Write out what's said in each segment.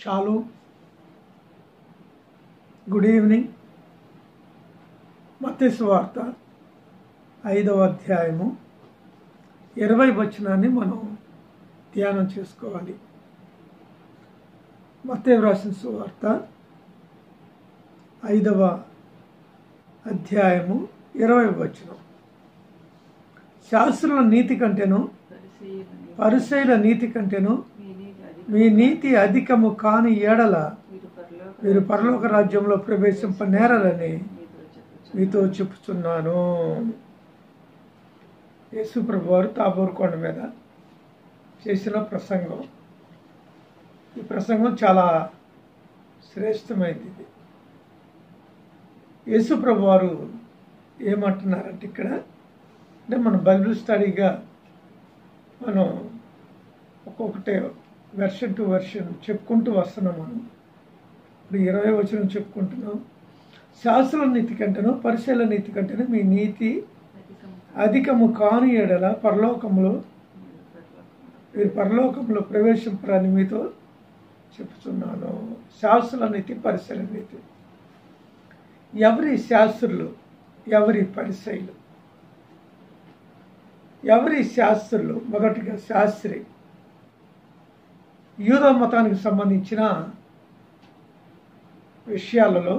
Shalom. Good evening. మత్తయి సువార్త 5వ అధ్యాయము 20 వచనాన్ని మనం ధ్యానం చేసుకోవాలి. మత్తయి వ్రాసిన సువార్త 5వ అధ్యాయము 20 వచనం. శాస్త్రుల నీతి కంటేను పరిసయ్యుల నీతి కంటేను మీ నీతి అధికము కాని ఏడల మీరు పరలోక రాజ్యంలో ప్రవేశింపనేరలని మీతో చెప్పుచున్నాను. యేసు ప్రభువారు తాబోరు కొండ మీద చేసిన ప్రసంగం. ఈ ప్రసంగం చాలా శ్రేష్టమైనది. ఇది యేసు ప్రభువారు ఏమంటున్నారంటే ఇక్కడ అంటే మన బైబిల్ స్టడీగా మనం ఒక్కొక్కటే వెర్షన్ టు వెర్షన్ చెప్పుకుంటూ వస్తున్నాం. మనం ఇప్పుడు 20 వచనం చెప్పుకుంటున్నాం. శాస్త్రుల నీతి కంటేనో పరిసయ్యుల నీతి కంటేనో మీ నీతి అధికము కాని ఎడల మీరు పరలోకంలో ప్రవేశింపరని మీతో చెప్తున్నాను. శాస్త్రుల నీతి పరిసయ్యుల నీతి. ఎవరి శాస్త్రులు, ఎవరి పరిసయ్యులు? ఎవరి శాస్త్రులు? మొదటిగా శాస్త్రి యూద మతానికి సంబంధించిన విషయాలలో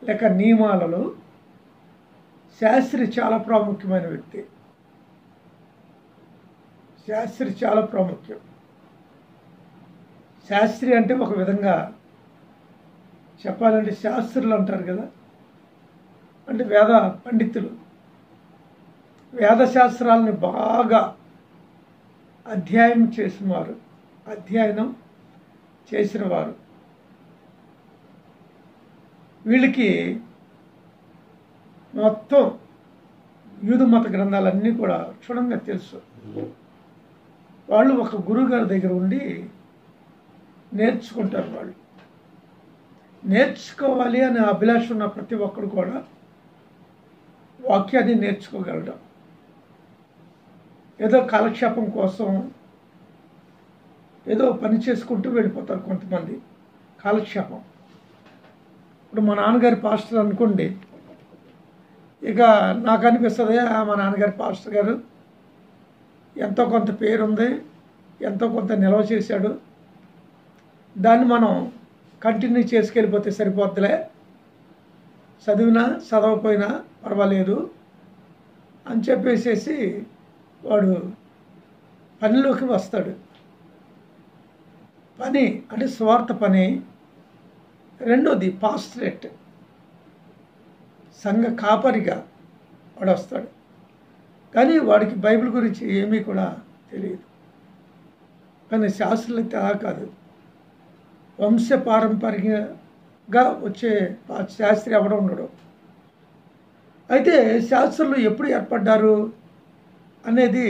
లేక నియమాలలో శాస్త్రి చాలా ప్రాముఖ్యమైన వ్యక్తి. శాస్త్రి చాలా ప్రాముఖ్యం. శాస్త్రి అంటే ఒక విధంగా చెప్పాలంటే శాస్త్రులు అంటారు కదా, అంటే వేద పండితులు, వేద శాస్త్రాలని బాగా అధ్యయనం చేసిన వారు. వీళ్ళకి మొత్తం యూదు మత గ్రంథాలన్నీ కూడా క్షుణ్ణంగా తెలుసు. వాళ్ళు ఒక గురువుగారి దగ్గర ఉండి నేర్చుకుంటారు. వాళ్ళు నేర్చుకోవాలి అనే అభిలాష ఉన్న ప్రతి ఒక్కరు కూడా వాక్యాన్ని నేర్చుకోగలడు. ఏదో కాలక్షేపం కోసం ఏదో పని చేసుకుంటూ వెళ్ళిపోతారు కొంతమంది. కాలక్షేపం. ఇప్పుడు మా నాన్నగారి పాస్టర్ అనుకోండి, ఇక నాకు అనిపిస్తుంది మా నాన్నగారి పాస్టర్ గారు ఎంతో కొంత పేరుంది, ఎంతో కొంత నిల్వ చేశాడు, దాన్ని మనం కంటిన్యూ చేసుకెళ్ళిపోతే సరిపోద్దులే, చదివినా చదవకపోయినా పర్వాలేదు అని చెప్పేసేసి వాడు పనిలోకి వస్తాడు. పని అంటే స్వార్థ పని. రెండోది పాస్టరేట్, సంఘ కాపరిగా వాడు వస్తాడు. కానీ వాడికి బైబిల్ గురించి ఏమీ కూడా తెలియదు. కానీ శాస్త్రులైతే అలా కాదు. వంశపారంపర్యంగా వచ్చే శాస్త్రి ఎవడో ఉండడు. అయితే శాస్త్రులు ఎప్పుడు ఏర్పడ్డారు అనేది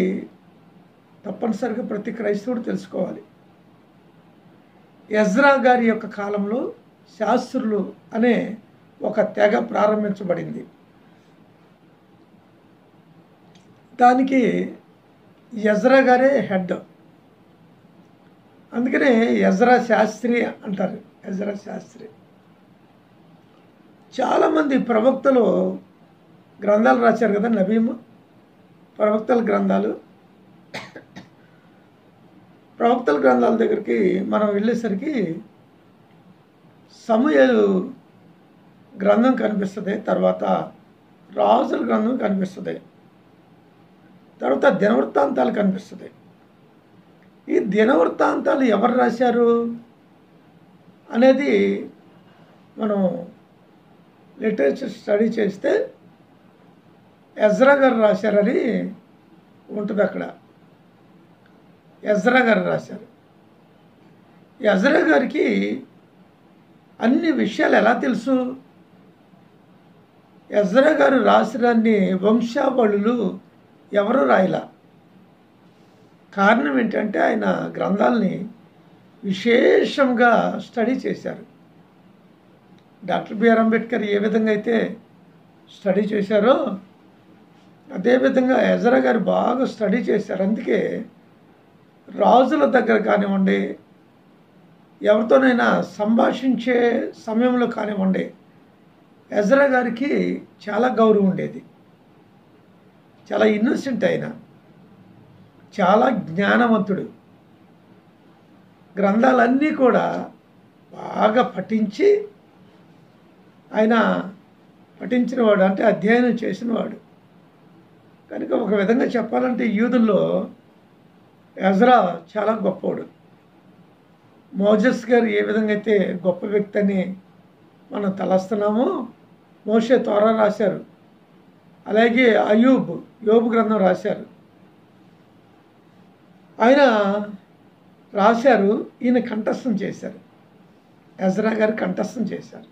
తప్పనిసరిగా ప్రతి క్రైస్తవుడు తెలుసుకోవాలి. ఎజ్రా గారి యొక్క కాలంలో శాస్త్రులు అనే ఒక తెగ ప్రారంభించబడింది. దానికి ఎజ్రా గారే హెడ్. అందుకనే ఎజ్రా శాస్త్రి అంటారు. ఎజ్రా శాస్త్రి. చాలామంది ప్రవక్తలు గ్రంథాలు రాశారు కదా, నబీము ప్రవక్తల గ్రంథాలు. ప్రవక్తల గ్రంథాల దగ్గరికి మనం వెళ్ళేసరికి సమూయేలు గ్రంథం కనిపిస్తుంది, తర్వాత రాజుల గ్రంథం కనిపిస్తుంది, తర్వాత దినవృత్తాంతాలు కనిపిస్తుంది. ఈ దినవృత్తాంతాలు ఎవరు రాశారు అనేది మనం లిటరేచర్ స్టడీ చేస్తే ఎజ్రా గారు రాశారని ఉంటుంది. అక్కడ ఎజ్రా గారు రాశారు. ఎజ్రా గారికి అన్ని విషయాలు ఎలా తెలుసు? ఎజ్రా గారు రాసినన్ని వంశావళులు ఎవరు రాయలా. కారణం ఏంటంటే ఆయన గ్రంథాలని విశేషంగా స్టడీ చేశారు. డాక్టర్ బిఆర్ అంబేద్కర్ ఏ విధంగా అయితే స్టడీ చేశారో అదేవిధంగా ఎజ్రా గారు బాగా స్టడీ చేశారు. అందుకే రాజుల దగ్గర కానివ్వండి, ఎవరితోనైనా సంభాషించే సమయంలో కానివ్వండి, ఎజ్రా గారికి చాలా గౌరవం ఉండేది. చాలా ఇన్నోసెంట్ ఆయన, చాలా జ్ఞానవంతుడు. గ్రంథాలన్నీ కూడా బాగా పఠించి ఆయన పఠించినవాడు, అంటే అధ్యయనం చేసినవాడు. కనుక ఒక విధంగా చెప్పాలంటే యూదుల్లో ఎజ్రా చాలా గొప్పవాడు. మోజెస్ గారు ఏ విధంగా అయితే గొప్ప వ్యక్తి అని మనం తలస్తున్నామో, మోషే తోరా రాశారు, అలాగే యోబు గ్రంథం రాశారు. ఆయన రాశారు, ఈయన కంఠస్థం చేశారు, ఎజ్రా గారు కంఠస్థం చేశారు.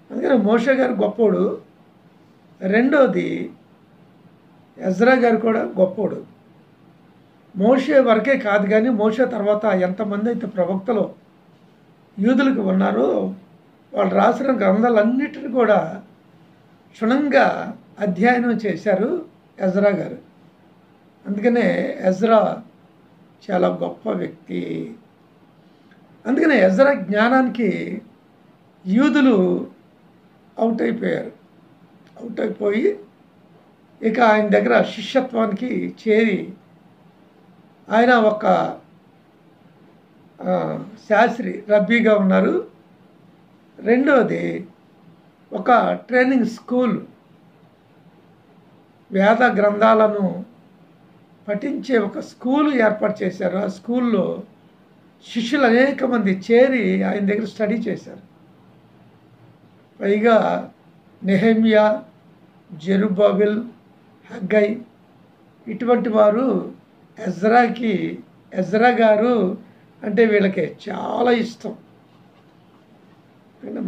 అందుకని మోషే గారు గొప్పోడు. రెండోది, ఎజ్రా గారు కూడా గొప్పోడు. మోషే వరకే కాదు, కానీ మోషే తర్వాత ఎంతమంది అయితే ప్రవక్తలు యూదులకు ఉన్నారో వాళ్ళు రాసిన గ్రంథాలన్నిటిని కూడా క్షుణ్ణంగా అధ్యయనం చేశారు ఎజ్రా గారు. అందుకనే ఎజ్రా చాలా గొప్ప వ్యక్తి. అందుకనే ఎజ్రా జ్ఞానానికి యూదులు అవుట్ అయిపోయి ఇక ఆయన దగ్గర శిష్యత్వానికి చేరి ఆయన ఒక శాస్త్రి రబ్బీగా ఉన్నారు. రెండోది, ఒక ట్రైనింగ్ స్కూల్, వేద గ్రంథాలను పఠించే ఒక స్కూల్ ఏర్పాటు చేశారు. ఆ స్కూల్లో శిష్యులు అనేక మంది చేరి ఆయన దగ్గర స్టడీ చేశారు. పైగా నెహెమ్యా, జెరుబ్బాబెల్, హగ్గై ఇటువంటి వారు ఎజ్రా గారు అంటే వీళ్ళకి చాలా ఇష్టం.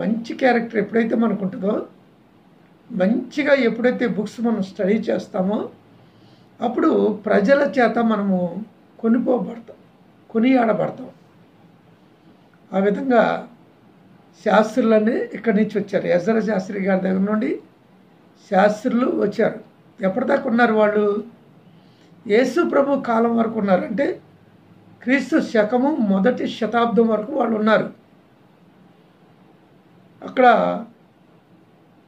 మంచి క్యారెక్టర్ ఎప్పుడైతే మనకు ఉంటుందో, మంచిగా ఎప్పుడైతే బుక్స్ మనం స్టడీ చేస్తామో అప్పుడు ప్రజల చేత మనము కొనియాడబడతాం. ఆ విధంగా శాస్త్రులన్నీ ఇక్కడి నుంచి వచ్చారు. ఎజ్రా శాస్త్రి గారి దగ్గర నుండి శాస్త్రులు వచ్చారు. ఎప్పటిదాకా ఉన్నారు వాళ్ళు? యేసు ప్రభు కాలం వరకు ఉన్నారు. అంటే క్రీస్తు శకము 1వ శతాబ్దం వరకు వాళ్ళు ఉన్నారు. అక్కడ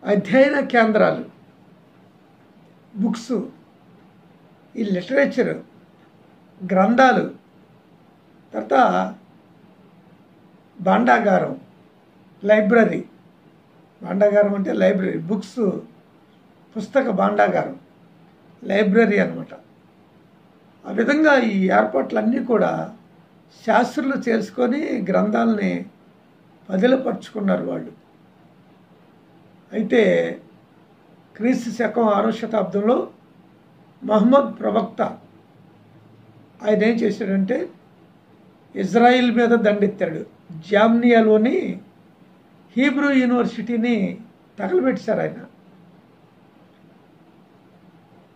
అధ్యయన కేంద్రాలు, బుక్స్, ఈ లిటరేచర్, గ్రంథాలు, తర్వాత భాండాగారం, లైబ్రరీ. భాండాగారం అంటే లైబ్రరీ, బుక్స్, పుస్తక భాండాగారం, లైబ్రరీ అన్నమాట. ఆ విధంగా ఈ ఏర్పాట్లన్నీ కూడా శాస్త్రులు చేసుకొని గ్రంథాలని పదిలపరుచుకున్నారు వాళ్ళు. అయితే క్రీస్తు శకం 6వ శతాబ్దంలో మహమ్మద్ ప్రవక్త ఆయన ఏం చేశాడంటే ఇజ్రాయిల్ మీద దండెత్తాడు. జామ్నియాలోని హీబ్రూ యూనివర్సిటీని తగలబెట్టారు.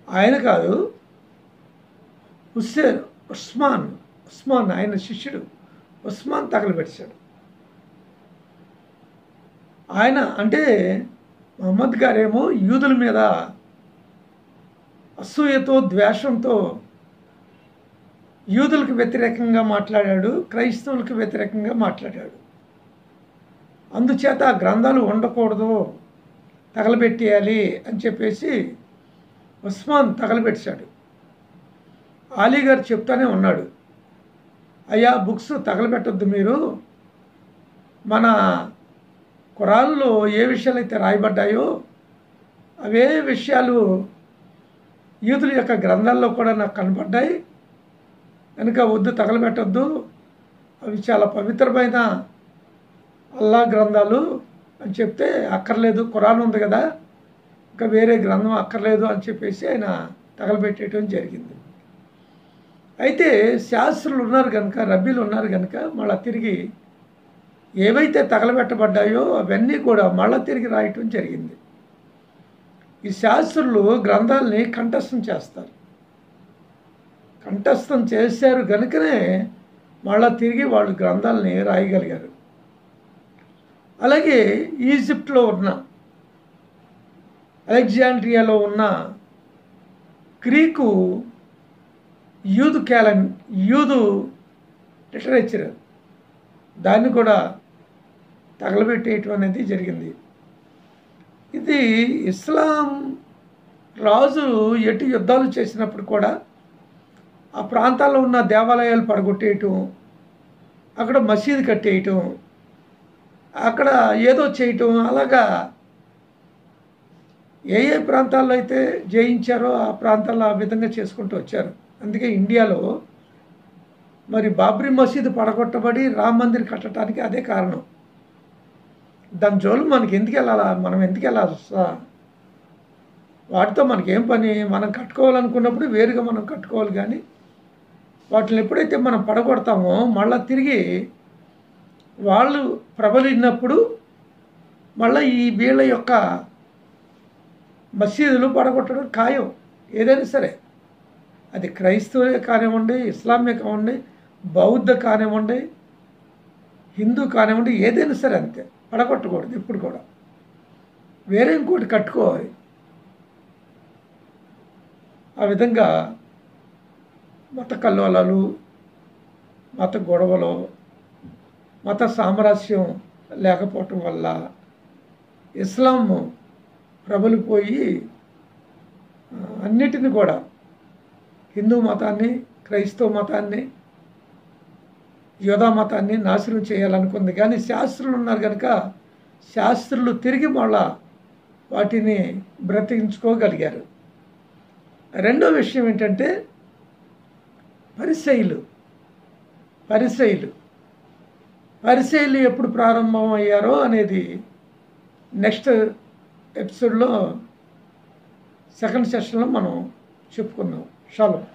ఆయన కాదు, ఉస్మాన్ ఆయన శిష్యుడు ఉస్మాన్ తగలబెట్టాడు. ఆయన అంటే మహమ్మద్ గారేమో యూదుల మీద అసూయతో, ద్వేషంతో యూదులకు వ్యతిరేకంగా మాట్లాడాడు, క్రైస్తవులకు వ్యతిరేకంగా మాట్లాడాడు. అందుచేత ఆ గ్రంథాలు ఉండకూడదు, తగలబెట్టేయాలి అని చెప్పేసి ఉస్మాన్ తగలబెట్టాడు. ఆలీ గారు చెప్తానే ఉన్నాడు, అయ్యా బుక్స్ తగలబెట్టొద్దు మీరు, మన ఖురాన్లో ఏ విషయాలు అయితే రాయబడ్డాయో అవే విషయాలు యూదుల యొక్క గ్రంథాల్లో కూడా నాకు కనబడ్డాయి, కనుక వద్దు, తగలబెట్టొద్దు, అవి చాలా పవిత్రమైన అల్లా గ్రంథాలు అని చెప్తే, అక్కర్లేదు ఖురాన్ ఉంది కదా, ఇంకా వేరే గ్రంథం అక్కర్లేదు అని చెప్పేసి ఆయన తగలబెట్టేయటం జరిగింది. అయితే శాస్త్రులు ఉన్నారు కనుక, రబ్బీలు ఉన్నారు కనుక మళ్ళీ తిరిగి ఏవైతే తగలబెట్టబడ్డాయో అవన్నీ కూడా మళ్ళీ తిరిగి రాయటం జరిగింది. ఈ శాస్త్రులు గ్రంథాలని కంఠస్థం చేస్తారు. కంఠస్థం చేశారు కనుకనే మళ్ళీ తిరిగి వాళ్ళు గ్రంథాలని రాయగలిగారు. అలాగే ఈజిప్ట్లో ఉన్న, అలెగ్జాండ్రియాలో ఉన్న గ్రీకు యూదు లిటరేచర్, దాన్ని కూడా తగలబెట్టేయటం అనేది జరిగింది. ఇది ఇస్లాం రాజు ఎటు యుద్ధాలు చేసినప్పుడు కూడా ఆ ప్రాంతాల్లో ఉన్న దేవాలయాలు పడగొట్టేయటం, అక్కడ మసీదు కట్టేయటం, అక్కడ ఏదో చేయటం, అలాగా ఏ ఏ ప్రాంతాల్లో అయితే జయించారో ఆ ప్రాంతాల్లో ఆ విధంగా చేసుకుంటూ వచ్చారు. అందుకే ఇండియాలో మరి బాబ్రీ మసీదు పడగొట్టబడి రామ మందిర్ కట్టడానికి అదే కారణం. దాని జోలు మనకి ఎందుకు వెళ్ళాలా, మనం ఎందుకు వెళ్ళాలి? వాటితో మనకేం పని? మనం కట్టుకోవాలనుకున్నప్పుడు వేరుగా మనం కట్టుకోవాలి, కానీ వాటిని ఎప్పుడైతే మనం పడగొడతామో మళ్ళీ తిరిగి వాళ్ళు ప్రబలినప్పుడు మళ్ళీ ఈ వీళ్ళ యొక్క మసీదులు పడగొట్టడం ఖాయం. ఏదైనా సరే, అది క్రైస్తవే కానివ్వండి, ఇస్లామే కానివ్వండి, బౌద్ధ కానివ్వండి, హిందూ కానివ్వండి, ఏదైనా సరే అంతే, పడగొట్టకూడదు ఇప్పుడు కూడా. వేరే ఇంకోటి కట్టుకోవాలి. ఆ విధంగా మత కల్లోలాలు, మత గొడవలు, మత సామరస్యం లేకపోవటం వల్ల ఇస్లాం ప్రబలిపోయి అన్నిటిని కూడా, హిందూ మతాన్ని, క్రైస్తవ మతాన్ని, యోధా మతాన్ని నాశనం చేయాలనుకుంది. కానీ శాస్త్రులు ఉన్నారు కనుక శాస్త్రులు తిరిగి మళ్ళా వాటిని బ్రతికించుకోగలిగారు. రెండో విషయం ఏంటంటే పరిసయ్యులు ఎప్పుడు ప్రారంభం అయ్యారో అనేది నెక్స్ట్ ఎపిసోడ్లో సెకండ్ సెషన్లో మనం చెప్పుకుందాం. షాలోమ్.